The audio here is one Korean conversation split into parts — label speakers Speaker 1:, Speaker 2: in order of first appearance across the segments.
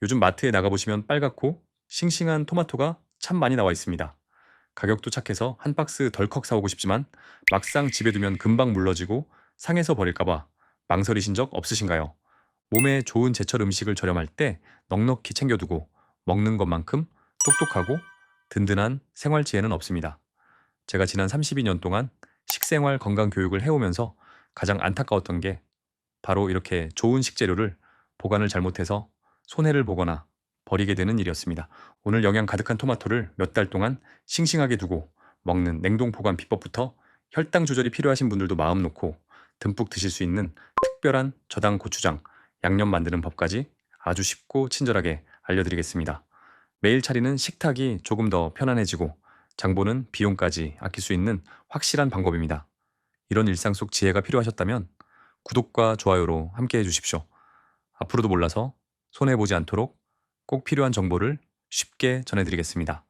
Speaker 1: 요즘 마트에 나가보시면 빨갛고 싱싱한 토마토가 참 많이 나와 있습니다. 가격도 착해서 한 박스 덜컥 사오고 싶지만 막상 집에 두면 금방 물러지고 상해서 버릴까봐 망설이신 적 없으신가요? 몸에 좋은 제철 음식을 저렴할 때 넉넉히 챙겨두고 먹는 것만큼 똑똑하고 든든한 생활지혜는 없습니다. 제가 지난 32년 동안 식생활 건강 교육을 해오면서 가장 안타까웠던 게 바로 이렇게 좋은 식재료를 보관을 잘못해서 손해를 보거나 버리게 되는 일이었습니다. 오늘 영양 가득한 토마토를 몇 달 동안 싱싱하게 두고 먹는 냉동 보관 비법부터 혈당 조절이 필요하신 분들도 마음 놓고 듬뿍 드실 수 있는 특별한 저당 고추장, 양념 만드는 법까지 아주 쉽고 친절하게 알려드리겠습니다. 매일 차리는 식탁이 조금 더 편안해지고 장보는 비용까지 아낄 수 있는 확실한 방법입니다. 이런 일상 속 지혜가 필요하셨다면 구독과 좋아요로 함께 해주십시오. 앞으로도 몰라서 손해보지 않도록 꼭 필요한 정보를 쉽게 전해드리겠습니다.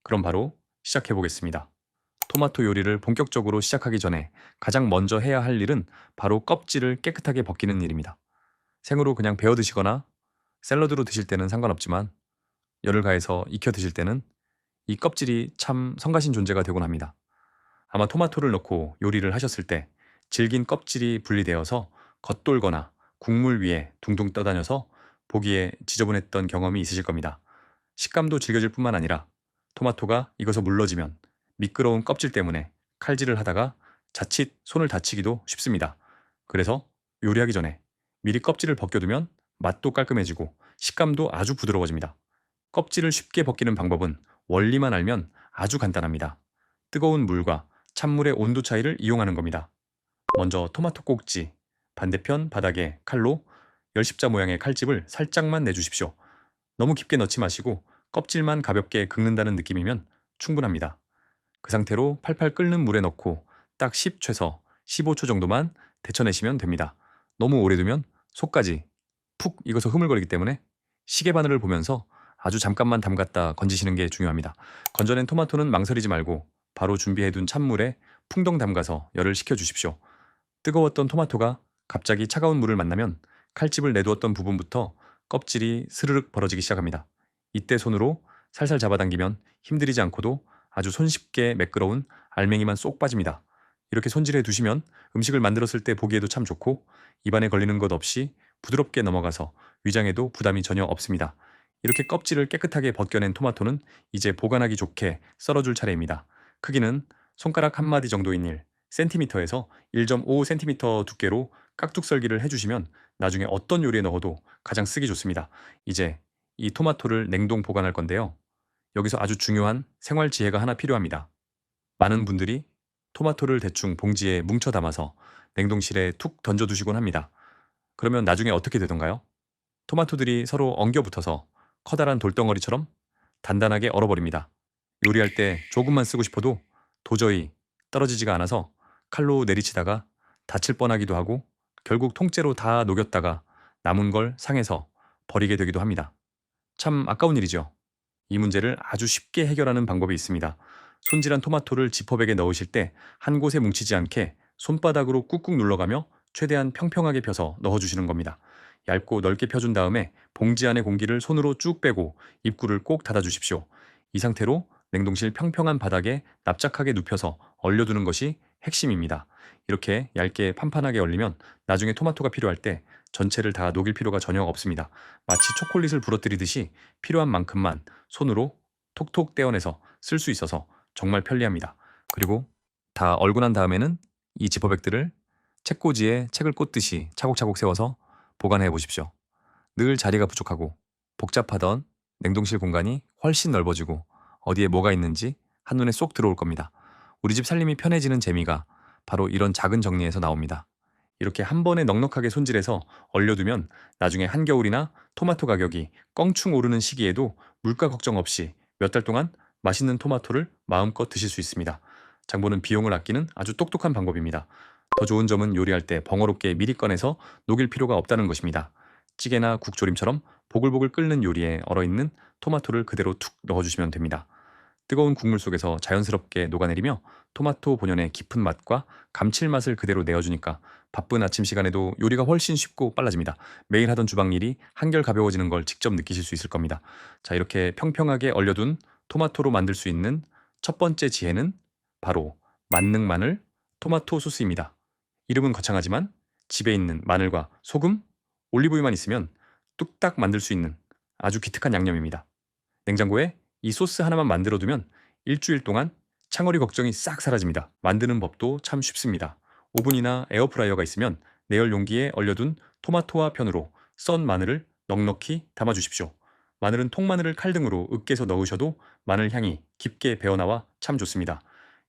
Speaker 1: 그럼 바로 시작해보겠습니다. 토마토 요리를 본격적으로 시작하기 전에 가장 먼저 해야 할 일은 바로 껍질을 깨끗하게 벗기는 일입니다. 생으로 그냥 베어 드시거나 샐러드로 드실 때는 상관없지만 열을 가해서 익혀 드실 때는 이 껍질이 참 성가신 존재가 되곤 합니다. 아마 토마토를 넣고 요리를 하셨을 때 질긴 껍질이 분리되어서 겉돌거나 국물 위에 둥둥 떠다녀서 보기에 지저분했던 경험이 있으실 겁니다. 식감도 질겨질 뿐만 아니라 토마토가 익어서 물러지면 미끄러운 껍질 때문에 칼질을 하다가 자칫 손을 다치기도 쉽습니다. 그래서 요리하기 전에 미리 껍질을 벗겨두면 맛도 깔끔해지고 식감도 아주 부드러워집니다. 껍질을 쉽게 벗기는 방법은 원리만 알면 아주 간단합니다. 뜨거운 물과 찬물의 온도 차이를 이용하는 겁니다. 먼저 토마토 꼭지, 반대편 바닥에 칼로 열십자 모양의 칼집을 살짝만 내주십시오. 너무 깊게 넣지 마시고 껍질만 가볍게 긁는다는 느낌이면 충분합니다. 그 상태로 팔팔 끓는 물에 넣고 딱 10 최소 15초 정도만 데쳐내시면 됩니다. 너무 오래 두면 속까지 푹 익어서 흐물거리기 때문에 시계 바늘을 보면서 아주 잠깐만 담갔다 건지시는 게 중요합니다. 건져낸 토마토는 망설이지 말고 바로 준비해둔 찬물에 풍덩 담가서 열을 식혀주십시오. 뜨거웠던 토마토가 갑자기 차가운 물을 만나면 칼집을 내두었던 부분부터 껍질이 스르륵 벌어지기 시작합니다. 이때 손으로 살살 잡아당기면 힘들이지 않고도 아주 손쉽게 매끄러운 알맹이만 쏙 빠집니다. 이렇게 손질해 두시면 음식을 만들었을 때 보기에도 참 좋고 입안에 걸리는 것 없이 부드럽게 넘어가서 위장에도 부담이 전혀 없습니다. 이렇게 껍질을 깨끗하게 벗겨낸 토마토는 이제 보관하기 좋게 썰어줄 차례입니다. 크기는 손가락 한 마디 정도인 1cm에서 1.5cm 두께로 깍둑 썰기를 해주시면 나중에 어떤 요리에 넣어도 가장 쓰기 좋습니다. 이제 이 토마토를 냉동 보관할 건데요. 여기서 아주 중요한 생활 지혜가 하나 필요합니다. 많은 분들이 토마토를 대충 봉지에 뭉쳐 담아서 냉동실에 툭 던져두시곤 합니다. 그러면 나중에 어떻게 되던가요? 토마토들이 서로 엉겨 붙어서 커다란 돌덩어리처럼 단단하게 얼어버립니다. 요리할 때 조금만 쓰고 싶어도 도저히 떨어지지가 않아서 칼로 내리치다가 다칠 뻔하기도 하고 결국 통째로 다 녹였다가 남은 걸 상해서 버리게 되기도 합니다. 참 아까운 일이죠. 이 문제를 아주 쉽게 해결하는 방법이 있습니다. 손질한 토마토를 지퍼백에 넣으실 때 한 곳에 뭉치지 않게 손바닥으로 꾹꾹 눌러가며 최대한 평평하게 펴서 넣어주시는 겁니다. 얇고 넓게 펴준 다음에 봉지 안의 공기를 손으로 쭉 빼고 입구를 꼭 닫아주십시오. 이 상태로 냉동실 평평한 바닥에 납작하게 눕혀서 얼려두는 것이 핵심입니다. 이렇게 얇게 판판하게 얼리면 나중에 토마토가 필요할 때 전체를 다 녹일 필요가 전혀 없습니다. 마치 초콜릿을 부러뜨리듯이 필요한 만큼만 손으로 톡톡 떼어내서 쓸 수 있어서 정말 편리합니다. 그리고 다 얼고 난 다음에는 이 지퍼백들을 책꽂이에 책을 꽂듯이 차곡차곡 세워서 보관해 보십시오. 늘 자리가 부족하고 복잡하던 냉동실 공간이 훨씬 넓어지고 어디에 뭐가 있는지 한눈에 쏙 들어올 겁니다. 우리 집 살림이 편해지는 재미가 바로 이런 작은 정리에서 나옵니다. 이렇게 한 번에 넉넉하게 손질해서 얼려두면 나중에 한겨울이나 토마토 가격이 껑충 오르는 시기에도 물가 걱정 없이 몇 달 동안 맛있는 토마토를 마음껏 드실 수 있습니다. 장보는 비용을 아끼는 아주 똑똑한 방법입니다. 더 좋은 점은 요리할 때 번거롭게 미리 꺼내서 녹일 필요가 없다는 것입니다. 찌개나 국조림처럼 보글보글 끓는 요리에 얼어있는 토마토를 그대로 툭 넣어주시면 됩니다. 뜨거운 국물 속에서 자연스럽게 녹아내리며 토마토 본연의 깊은 맛과 감칠맛을 그대로 내어주니까 바쁜 아침 시간에도 요리가 훨씬 쉽고 빨라집니다. 매일 하던 주방 일이 한결 가벼워지는 걸 직접 느끼실 수 있을 겁니다. 자, 이렇게 평평하게 얼려둔 토마토로 만들 수 있는 첫 번째 지혜는 바로 만능 마늘 토마토 소스입니다. 이름은 거창하지만 집에 있는 마늘과 소금, 올리브유만 있으면 뚝딱 만들 수 있는 아주 기특한 양념입니다. 냉장고에 이 소스 하나만 만들어두면 일주일 동안 창거리 걱정이 싹 사라집니다. 만드는 법도 참 쉽습니다. 오븐이나 에어프라이어가 있으면 내열 용기에 얼려둔 토마토와 편으로 썬 마늘을 넉넉히 담아주십시오. 마늘은 통마늘을 칼등으로 으깨서 넣으셔도 마늘 향이 깊게 배어나와 참 좋습니다.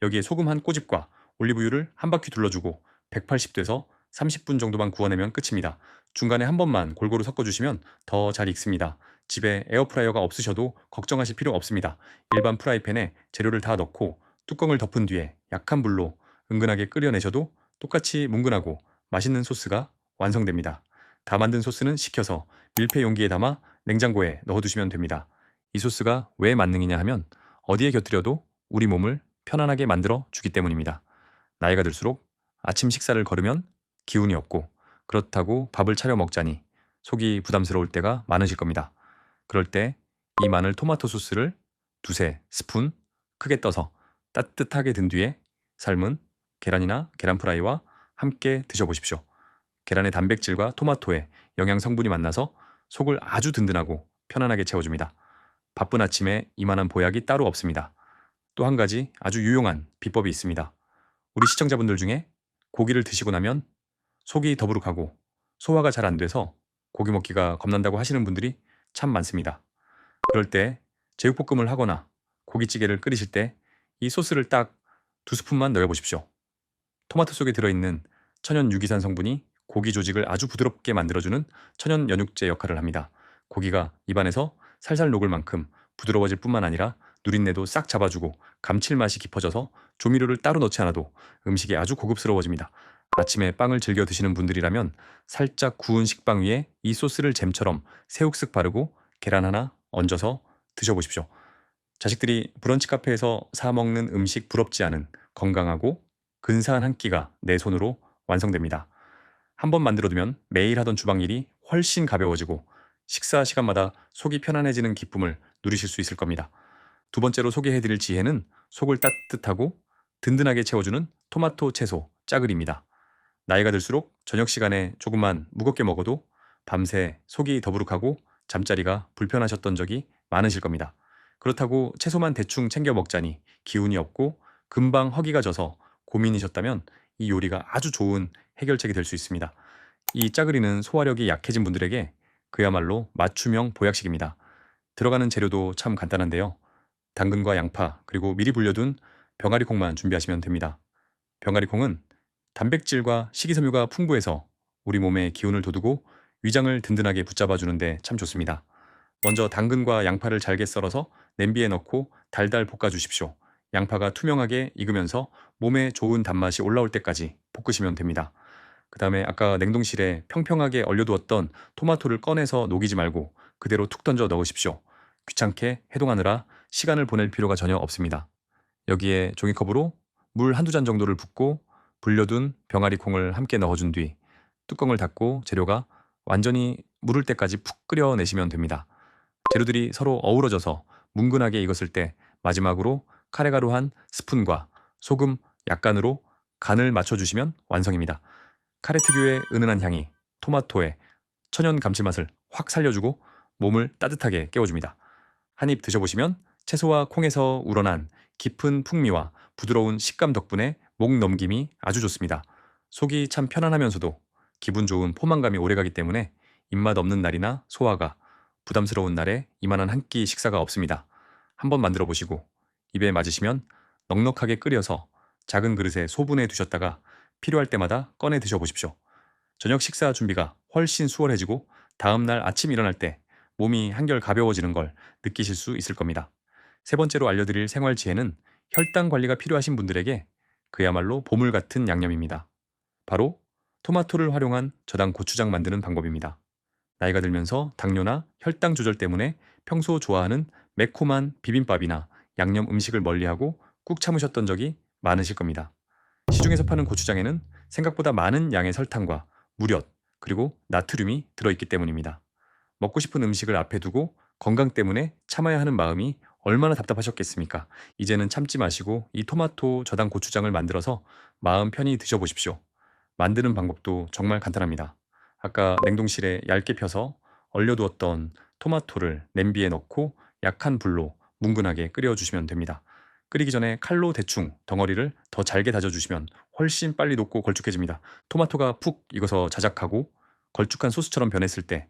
Speaker 1: 여기에 소금 한 꼬집과 올리브유를 한 바퀴 둘러주고 180도에서 30분 정도만 구워내면 끝입니다. 중간에 한 번만 골고루 섞어주시면 더 잘 익습니다. 집에 에어프라이어가 없으셔도 걱정하실 필요 없습니다. 일반 프라이팬에 재료를 다 넣고 뚜껑을 덮은 뒤에 약한 불로 은근하게 끓여내셔도 똑같이 뭉근하고 맛있는 소스가 완성됩니다. 다 만든 소스는 식혀서 밀폐 용기에 담아 냉장고에 넣어두시면 됩니다. 이 소스가 왜 만능이냐 하면 어디에 곁들여도 우리 몸을 편안하게 만들어 주기 때문입니다. 나이가 들수록 아침 식사를 거르면 기운이 없고 그렇다고 밥을 차려 먹자니 속이 부담스러울 때가 많으실 겁니다. 그럴 때 이 마늘 토마토 소스를 두세 스푼 크게 떠서 따뜻하게 든 뒤에 삶은 계란이나 계란 프라이와 함께 드셔보십시오. 계란의 단백질과 토마토의 영양 성분이 만나서 속을 아주 든든하고 편안하게 채워줍니다. 바쁜 아침에 이만한 보약이 따로 없습니다. 또 한 가지 아주 유용한 비법이 있습니다. 우리 시청자분들 중에 고기를 드시고 나면 속이 더부룩하고 소화가 잘 안 돼서 고기 먹기가 겁난다고 하시는 분들이 참 많습니다. 그럴 때 제육볶음을 하거나 고기찌개를 끓이실 때 이 소스를 딱 2스푼만 넣어보십시오. 토마토 속에 들어있는 천연 유기산 성분이 고기 조직을 아주 부드럽게 만들어주는 천연 연육제 역할을 합니다. 고기가 입안에서 살살 녹을 만큼 부드러워질 뿐만 아니라 누린내도 싹 잡아주고 감칠맛이 깊어져서 조미료를 따로 넣지 않아도 음식이 아주 고급스러워집니다. 아침에 빵을 즐겨 드시는 분들이라면 살짝 구운 식빵 위에 이 소스를 잼처럼 새욱쓱 바르고 계란 하나 얹어서 드셔보십시오. 자식들이 브런치 카페에서 사 먹는 음식 부럽지 않은 건강하고 근사한 한 끼가 내 손으로 완성됩니다. 한 번 만들어두면 매일 하던 주방 일이 훨씬 가벼워지고 식사 시간마다 속이 편안해지는 기쁨을 누리실 수 있을 겁니다. 두 번째로 소개해드릴 지혜는 속을 따뜻하고 든든하게 채워주는 토마토 채소 짜글입니다. 나이가 들수록 저녁 시간에 조금만 무겁게 먹어도 밤새 속이 더부룩하고 잠자리가 불편하셨던 적이 많으실 겁니다. 그렇다고 채소만 대충 챙겨 먹자니 기운이 없고 금방 허기가 져서 고민이셨다면 이 요리가 아주 좋은 해결책이 될 수 있습니다. 이 짜글이는 소화력이 약해진 분들에게 그야말로 맞춤형 보약식입니다. 들어가는 재료도 참 간단한데요. 당근과 양파 그리고 미리 불려둔 병아리콩만 준비하시면 됩니다. 병아리콩은 단백질과 식이섬유가 풍부해서 우리 몸에 기운을 돋우고 위장을 든든하게 붙잡아 주는데 참 좋습니다. 먼저 당근과 양파를 잘게 썰어서 냄비에 넣고 달달 볶아 주십시오. 양파가 투명하게 익으면서 몸에 좋은 단맛이 올라올 때까지 볶으시면 됩니다. 그 다음에 아까 냉동실에 평평하게 얼려두었던 토마토를 꺼내서 녹이지 말고 그대로 툭 던져 넣으십시오. 귀찮게 해동하느라 시간을 보낼 필요가 전혀 없습니다. 여기에 종이컵으로 물 한두 잔 정도를 붓고 불려둔 병아리 콩을 함께 넣어준 뒤 뚜껑을 닫고 재료가 완전히 무를 때까지 푹 끓여내시면 됩니다. 재료들이 서로 어우러져서 뭉근하게 익었을 때 마지막으로 카레가루 한 스푼과 소금 약간으로 간을 맞춰주시면 완성입니다. 카레 특유의 은은한 향이 토마토의 천연 감칠맛을 확 살려주고 몸을 따뜻하게 깨워줍니다. 한 입 드셔보시면 채소와 콩에서 우러난 깊은 풍미와 부드러운 식감 덕분에 목 넘김이 아주 좋습니다. 속이 참 편안하면서도 기분 좋은 포만감이 오래가기 때문에 입맛 없는 날이나 소화가 부담스러운 날에 이만한 한 끼 식사가 없습니다. 한번 만들어 보시고 입에 맞으시면 넉넉하게 끓여서 작은 그릇에 소분해 두셨다가 필요할 때마다 꺼내 드셔보십시오. 저녁 식사 준비가 훨씬 수월해지고 다음날 아침 일어날 때 몸이 한결 가벼워지는 걸 느끼실 수 있을 겁니다. 세 번째로 알려드릴 생활 지혜는 혈당 관리가 필요하신 분들에게 그야말로 보물 같은 양념입니다. 바로 토마토를 활용한 저당 고추장 만드는 방법입니다. 나이가 들면서 당뇨나 혈당 조절 때문에 평소 좋아하는 매콤한 비빔밥이나 양념 음식을 멀리하고 꾹 참으셨던 적이 많으실 겁니다. 시중에서 파는 고추장에는 생각보다 많은 양의 설탕과 무렵, 그리고 나트륨이 들어있기 때문입니다. 먹고 싶은 음식을 앞에 두고 건강 때문에 참아야 하는 마음이 얼마나 답답하셨겠습니까? 이제는 참지 마시고 이 토마토 저당 고추장을 만들어서 마음 편히 드셔보십시오. 만드는 방법도 정말 간단합니다. 아까 냉동실에 얇게 펴서 얼려두었던 토마토를 냄비에 넣고 약한 불로 뭉근하게 끓여주시면 됩니다. 끓이기 전에 칼로 대충 덩어리를 더 잘게 다져주시면 훨씬 빨리 녹고 걸쭉해집니다. 토마토가 푹 익어서 자작하고 걸쭉한 소스처럼 변했을 때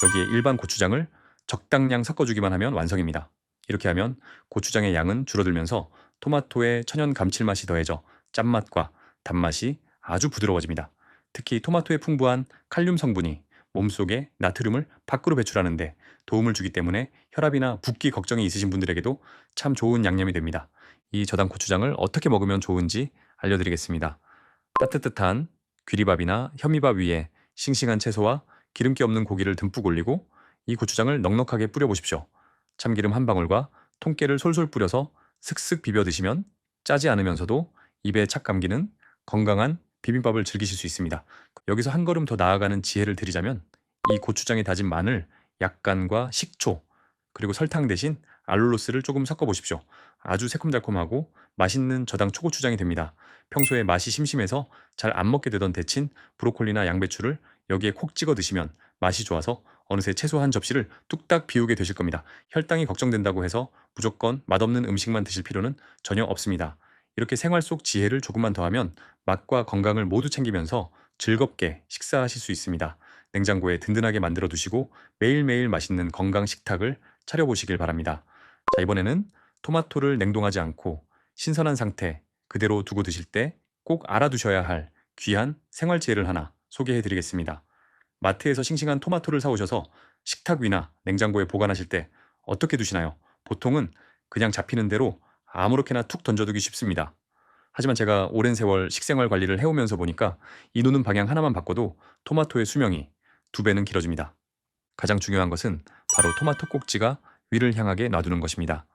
Speaker 1: 여기에 일반 고추장을 적당량 섞어주기만 하면 완성입니다. 이렇게 하면 고추장의 양은 줄어들면서 토마토의 천연 감칠맛이 더해져 짠맛과 단맛이 아주 부드러워집니다. 특히 토마토의 풍부한 칼륨 성분이 몸속에 나트륨을 밖으로 배출하는데 도움을 주기 때문에 혈압이나 붓기 걱정이 있으신 분들에게도 참 좋은 양념이 됩니다. 이 저당 고추장을 어떻게 먹으면 좋은지 알려드리겠습니다. 따뜻한 귀리밥이나 현미밥 위에 싱싱한 채소와 기름기 없는 고기를 듬뿍 올리고 이 고추장을 넉넉하게 뿌려보십시오. 참기름 한 방울과 통깨를 솔솔 뿌려서 슥슥 비벼 드시면 짜지 않으면서도 입에 착 감기는 건강한 비빔밥을 즐기실 수 있습니다. 여기서 한 걸음 더 나아가는 지혜를 드리자면 이 고추장에 다진 마늘, 약간과 식초, 그리고 설탕 대신 알룰로스를 조금 섞어 보십시오. 아주 새콤달콤하고 맛있는 저당 초고추장이 됩니다. 평소에 맛이 심심해서 잘 안 먹게 되던 데친 브로콜리나 양배추를 여기에 콕 찍어 드시면 맛이 좋아서 어느새 채소 한 접시를 뚝딱 비우게 되실 겁니다. 혈당이 걱정된다고 해서 무조건 맛없는 음식만 드실 필요는 전혀 없습니다. 이렇게 생활 속 지혜를 조금만 더하면 맛과 건강을 모두 챙기면서 즐겁게 식사하실 수 있습니다. 냉장고에 든든하게 만들어 두시고 매일매일 맛있는 건강 식탁을 차려보시길 바랍니다. 자, 이번에는 토마토를 냉동하지 않고 신선한 상태 그대로 두고 드실 때 꼭 알아두셔야 할 귀한 생활 지혜를 하나 소개해 드리겠습니다. 마트에서 싱싱한 토마토를 사오셔서 식탁 위나 냉장고에 보관하실 때 어떻게 두시나요? 보통은 그냥 잡히는 대로 아무렇게나 툭 던져두기 쉽습니다. 하지만 제가 오랜 세월 식생활 관리를 해오면서 보니까 이 노는 방향 하나만 바꿔도 토마토의 수명이 2배는 길어집니다. 가장 중요한 것은 바로 토마토 꼭지가 위를 향하게 놔두는 것입니다.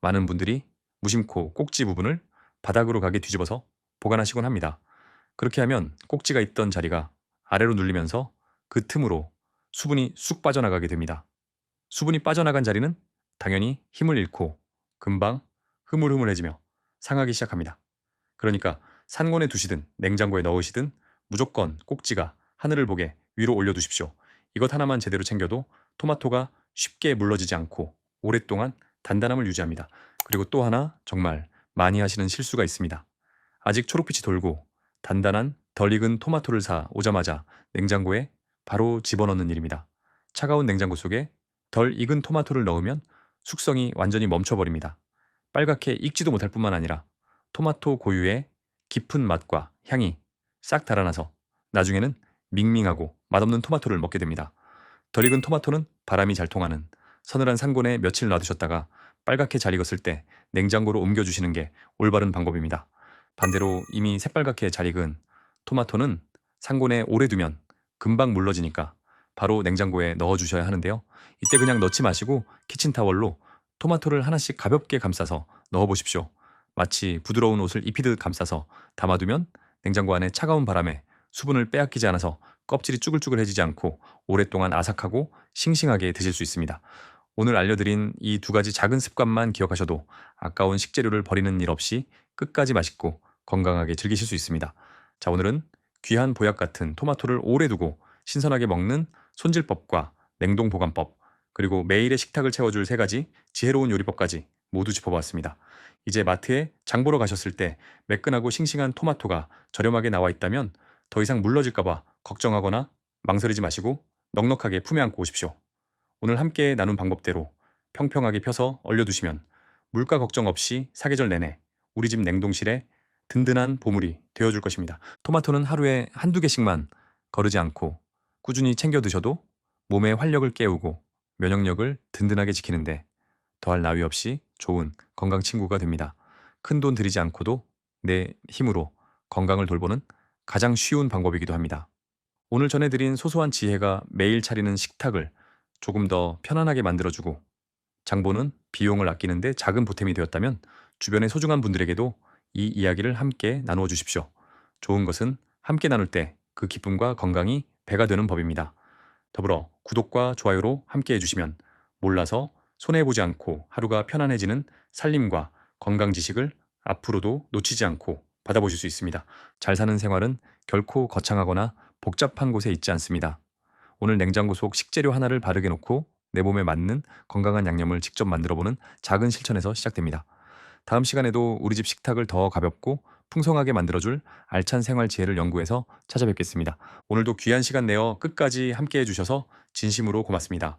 Speaker 1: 많은 분들이 무심코 꼭지 부분을 바닥으로 가게 뒤집어서 보관하시곤 합니다. 그렇게 하면 꼭지가 있던 자리가 아래로 눌리면서 그 틈으로 수분이 쑥 빠져나가게 됩니다. 수분이 빠져나간 자리는 당연히 힘을 잃고 금방 흐물흐물해지며 상하기 시작합니다. 그러니까 산곤에 두시든 냉장고에 넣으시든 무조건 꼭지가 하늘을 보게 위로 올려두십시오. 이것 하나만 제대로 챙겨도 토마토가 쉽게 물러지지 않고 오랫동안 단단함을 유지합니다. 그리고 또 하나 정말 많이 하시는 실수가 있습니다. 아직 초록빛이 돌고 단단한 덜 익은 토마토를 사 오자마자 냉장고에 바로 집어넣는 일입니다. 차가운 냉장고 속에 덜 익은 토마토를 넣으면 숙성이 완전히 멈춰버립니다. 빨갛게 익지도 못할 뿐만 아니라 토마토 고유의 깊은 맛과 향이 싹 달아나서 나중에는 밍밍하고 맛없는 토마토를 먹게 됩니다. 덜 익은 토마토는 바람이 잘 통하는 서늘한 상곤에 며칠 놔두셨다가 빨갛게 잘 익었을 때 냉장고로 옮겨주시는 게 올바른 방법입니다. 반대로 이미 새빨갛게 잘 익은 토마토는 상곤에 오래 두면 금방 물러지니까 바로 냉장고에 넣어주셔야 하는데요. 이때 그냥 넣지 마시고 키친타월로 토마토를 하나씩 가볍게 감싸서 넣어보십시오. 마치 부드러운 옷을 입히듯 감싸서 담아두면 냉장고 안에 차가운 바람에 수분을 빼앗기지 않아서 껍질이 쭈글쭈글해지지 않고 오랫동안 아삭하고 싱싱하게 드실 수 있습니다. 오늘 알려드린 이 2가지 작은 습관만 기억하셔도 아까운 식재료를 버리는 일 없이 끝까지 맛있고 건강하게 즐기실 수 있습니다. 자, 오늘은 귀한 보약 같은 토마토를 오래 두고 신선하게 먹는 손질법과 냉동 보관법, 그리고 매일의 식탁을 채워줄 3가지 지혜로운 요리법까지 모두 짚어보았습니다. 이제 마트에 장 보러 가셨을 때 매끈하고 싱싱한 토마토가 저렴하게 나와 있다면 더 이상 물러질까봐 걱정하거나 망설이지 마시고 넉넉하게 품에 안고 오십시오. 오늘 함께 나눈 방법대로 평평하게 펴서 얼려두시면 물가 걱정 없이 사계절 내내 우리 집 냉동실에 든든한 보물이 되어줄 것입니다. 토마토는 하루에 한두 개씩만 거르지 않고 꾸준히 챙겨 드셔도 몸의 활력을 깨우고 면역력을 든든하게 지키는데 더할 나위 없이 좋은 건강 친구가 됩니다. 큰돈 들이지 않고도 내 힘으로 건강을 돌보는 가장 쉬운 방법이기도 합니다. 오늘 전해드린 소소한 지혜가 매일 차리는 식탁을 조금 더 편안하게 만들어주고 장보는 비용을 아끼는데 작은 보탬이 되었다면 주변의 소중한 분들에게도 이 이야기를 함께 나누어 주십시오. 좋은 것은 함께 나눌 때 그 기쁨과 건강이 배가 되는 법입니다. 더불어 구독과 좋아요로 함께 해주시면 몰라서 손해보지 않고 하루가 편안해지는 살림과 건강 지식을 앞으로도 놓치지 않고 받아보실 수 있습니다. 잘 사는 생활은 결코 거창하거나 복잡한 곳에 있지 않습니다. 오늘 냉장고 속 식재료 하나를 바르게 놓고 내 몸에 맞는 건강한 양념을 직접 만들어보는 작은 실천에서 시작됩니다. 다음 시간에도 우리 집 식탁을 더 가볍고 풍성하게 만들어줄 알찬 생활 지혜를 연구해서 찾아뵙겠습니다. 오늘도 귀한 시간 내어 끝까지 함께 해주셔서 진심으로 고맙습니다.